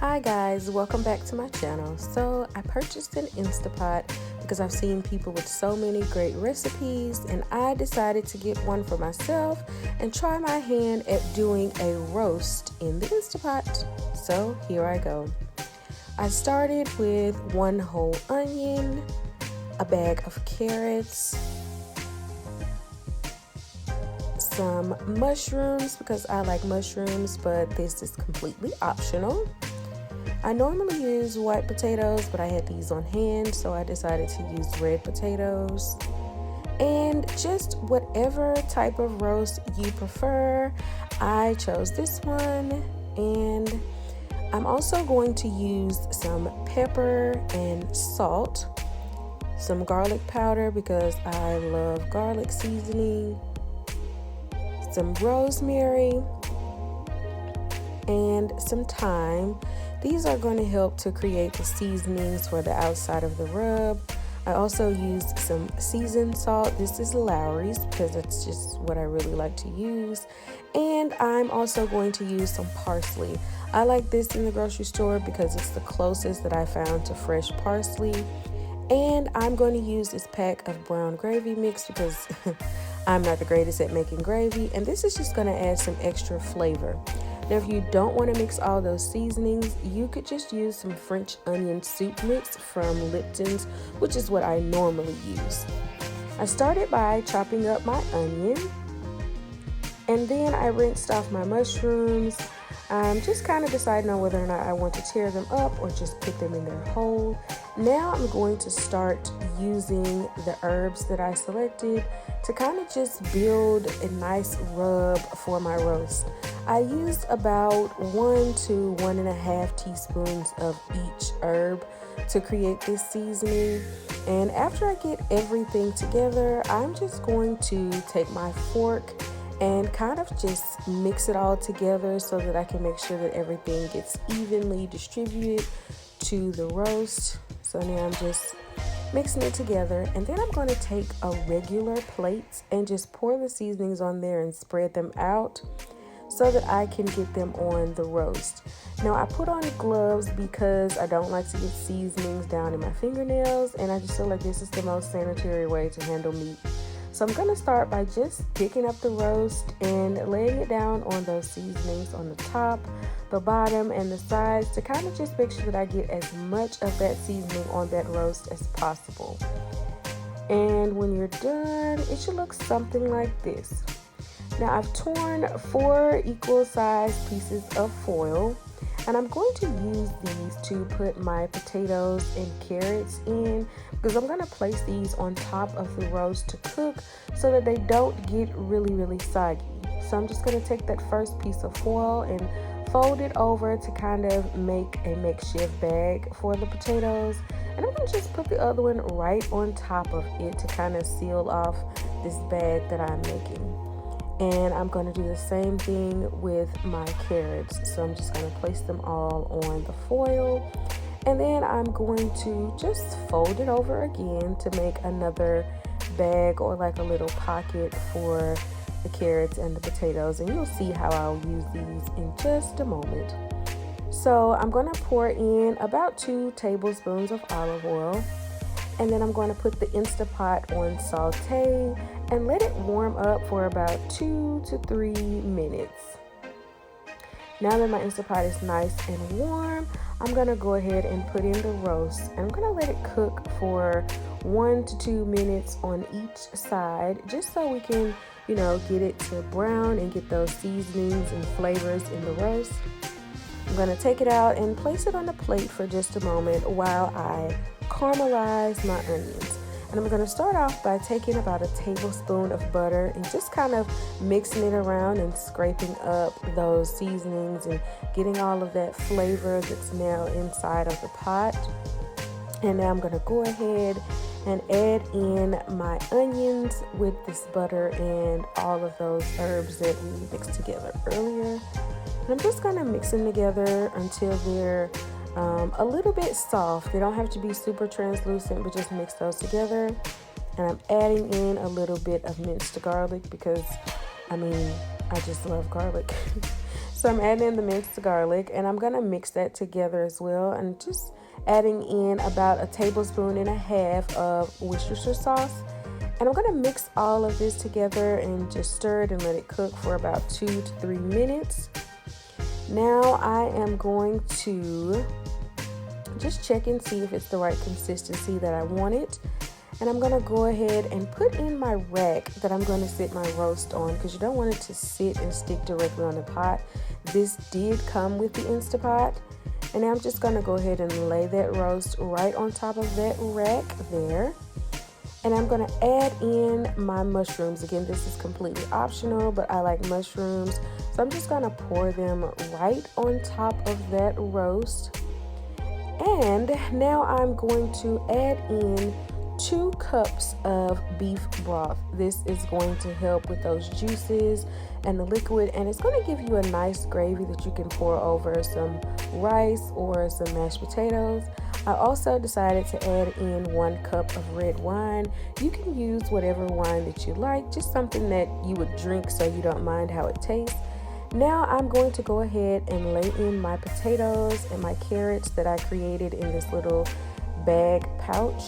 Hi guys, welcome back to my channel. So I purchased an Insta Pot because I've seen people with so many great recipes, and I decided to get one for myself and try my hand at doing a roast in the Insta Pot. So here I go. I started with one whole onion, a bag of carrots, some mushrooms because I like mushrooms, but this is completely optional. I normally use white potatoes, but I had these on hand, so I decided to use red potatoes. And just whatever type of roast you prefer, I chose this one. And I'm also going to use some pepper and salt, some garlic powder because I love garlic seasoning, some rosemary, and some thyme. These are going to help to create the seasonings for the outside of the rub. I also used some seasoned salt. This is Lowry's because that's just what I really like to use. And I'm also going to use some parsley. I like this in the grocery store because it's the closest that I found to fresh parsley. And I'm going to use this pack of brown gravy mix because I'm not the greatest at making gravy. And this is just going to add some extra flavor. Now, if you don't want to mix all those seasonings, you could just use some French onion soup mix from Lipton's, which is what I normally use. I started by chopping up my onion, and then I rinsed off my mushrooms. I'm just kind of deciding on whether or not I want to tear them up or just put them in their whole. Now I'm going to start using the herbs that I selected to kind of just build a nice rub for my roast. I used about 1 to 1.5 teaspoons of each herb to create this seasoning. And after I get everything together, I'm just going to take my fork and kind of just mix it all together so that I can make sure that everything gets evenly distributed to the roast. So now I'm just mixing it together, and then I'm going to take a regular plate and just pour the seasonings on there and spread them out so that I can get them on the roast. Now I put on gloves because I don't like to get seasonings down in my fingernails, and I just feel like this is the most sanitary way to handle meat. So I'm going to start by just picking up the roast and laying it down on those seasonings on the top, the bottom, and the sides to kind of just make sure that I get as much of that seasoning on that roast as possible. And when you're done, it should look something like this. Now I've torn 4 equal sized pieces of foil, and I'm going to use these to put my potatoes and carrots in because I'm going to place these on top of the roast to cook so that they don't get really soggy. So I'm just going to take that first piece of foil and fold it over to kind of make a makeshift bag for the potatoes. And I'm going to just put the other one right on top of it to kind of seal off this bag that I'm making. And I'm going to do the same thing with my carrots. So I'm just going to place them all on the foil. And then I'm going to just fold it over again to make another bag or like a little pocket for the carrots and the potatoes. And you'll see how I'll use these in just a moment. So I'm going to pour in about 2 tablespoons of olive oil. And then I'm going to put the Insta Pot on saute and let it warm up for about 2 to 3 minutes. Now that my Insta Pot is nice and warm, I'm going to go ahead and put in the roast. And I'm going to let it cook for 1 to 2 minutes on each side, just so we can, get it to brown and get those seasonings and flavors in the roast. I'm going to take it out and place it on the plate for just a moment while I caramelize my onions. And I'm going to start off by taking about a tablespoon of butter and just kind of mixing it around and scraping up those seasonings and getting all of that flavor that's now inside of the pot. And now I'm going to go ahead and add in my onions with this butter and all of those herbs that we mixed together earlier. And I'm just going to mix them together until they're a little bit soft. They don't have to be super translucent, but just mix those together. And I'm adding in a little bit of minced garlic because I just love garlic. So I'm adding in the minced garlic, and I'm gonna mix that together as well, and just adding in about a tablespoon and a half of Worcestershire sauce. And I'm gonna mix all of this together and just stir it and let it cook for about 2 to 3 minutes. Now I am going to just check and see if it's the right consistency that I want it. And I'm gonna go ahead and put in my rack that I'm gonna sit my roast on, because you don't want it to sit and stick directly on the pot. This did come with the Insta Pot. And now I'm just gonna go ahead and lay that roast right on top of that rack there. And I'm gonna add in my mushrooms. Again, this is completely optional, but I like mushrooms. So I'm just gonna pour them right on top of that roast. And now I'm going to add in 2 cups of beef broth. This is going to help with those juices and the liquid, and it's going to give you a nice gravy that you can pour over some rice or some mashed potatoes. I also decided to add in 1 cup of red wine. You can use whatever wine that you like, just something that you would drink so you don't mind how it tastes. Now I'm going to go ahead and lay in my potatoes and my carrots that I created in this little bag pouch.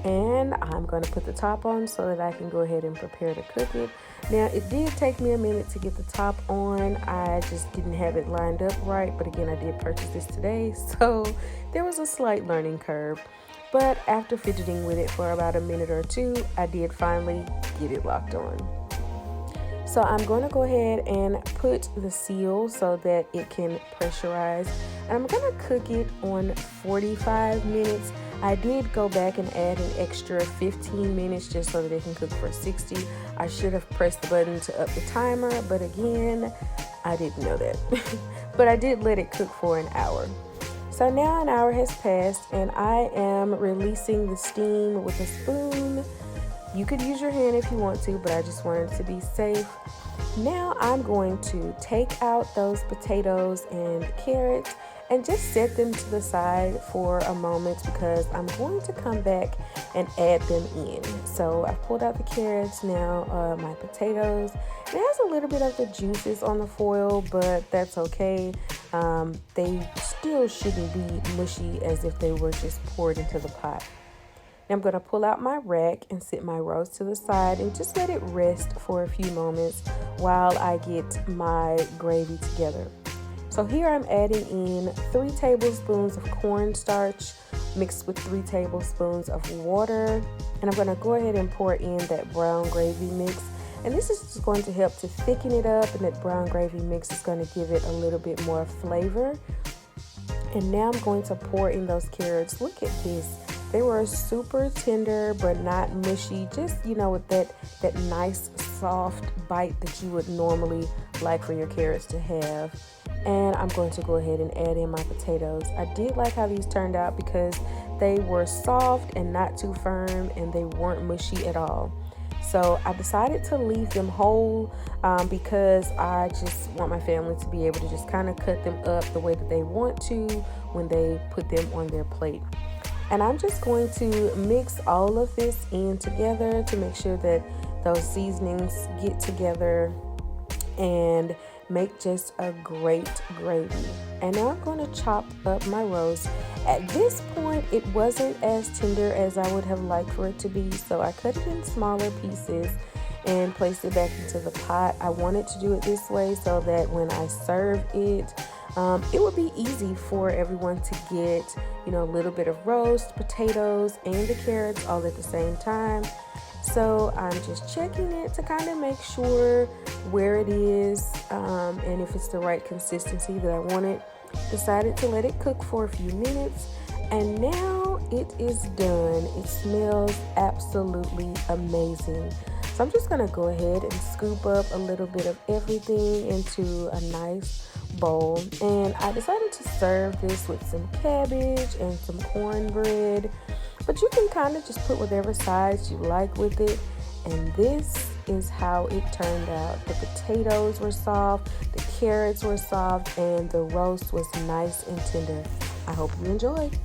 And I'm going to put the top on so that I can go ahead and prepare to cook it. Now, it did take me a minute to get the top on. I just didn't have it lined up right. But again, I did purchase this today, so there was a slight learning curve. But after fidgeting with it for about a minute or 2, I did finally get it locked on. So I'm going to go ahead and put the seal so that it can pressurize. And I'm going to cook it on 45 minutes. I did go back and add an extra 15 minutes just so that it can cook for 60. I should have pressed the button to up the timer, but again, I didn't know that. But I did let it cook for an hour. So now an hour has passed and I am releasing the steam with a spoon. You could use your hand if you want to, but I just wanted to be safe. Now I'm going to take out those potatoes and carrots and just set them to the side for a moment, because I'm going to come back and add them in. So I've pulled out the carrots, now my potatoes. It has a little bit of the juices on the foil, but that's okay. They still shouldn't be mushy as if they were just poured into the pot. Now I'm going to pull out my rack and sit my roast to the side and just let it rest for a few moments while I get my gravy together. So here I'm adding in 3 tablespoons of cornstarch mixed with 3 tablespoons of water. And I'm going to go ahead and pour in that brown gravy mix. And this is just going to help to thicken it up, and that brown gravy mix is going to give it a little bit more flavor. And now I'm going to pour in those carrots. Look at this. They were super tender but not mushy, just, with that nice soft bite that you would normally like for your carrots to have. And I'm going to go ahead and add in my potatoes. I did like how these turned out because they were soft and not too firm, and they weren't mushy at all. So I decided to leave them whole because I just want my family to be able to just kind of cut them up the way that they want to when they put them on their plate. And I'm just going to mix all of this in together to make sure that those seasonings get together and make just a great gravy. And now I'm going to chop up my roast. At this point, it wasn't as tender as I would have liked for it to be, so I cut it in smaller pieces and placed it back into the pot. I wanted to do it this way so that when I serve it, it would be easy for everyone to get, a little bit of roast, potatoes, and the carrots all at the same time. So I'm just checking it to kind of make sure where it is and if it's the right consistency that I wanted. Decided to let it cook for a few minutes, and now it is done. It smells absolutely amazing. So I'm just going to go ahead and scoop up a little bit of everything into a nice bowl. And I decided to serve this with some cabbage and some cornbread. But you can kind of just put whatever sides you like with it. And this is how it turned out. The potatoes were soft, the carrots were soft, and the roast was nice and tender. I hope you enjoyed.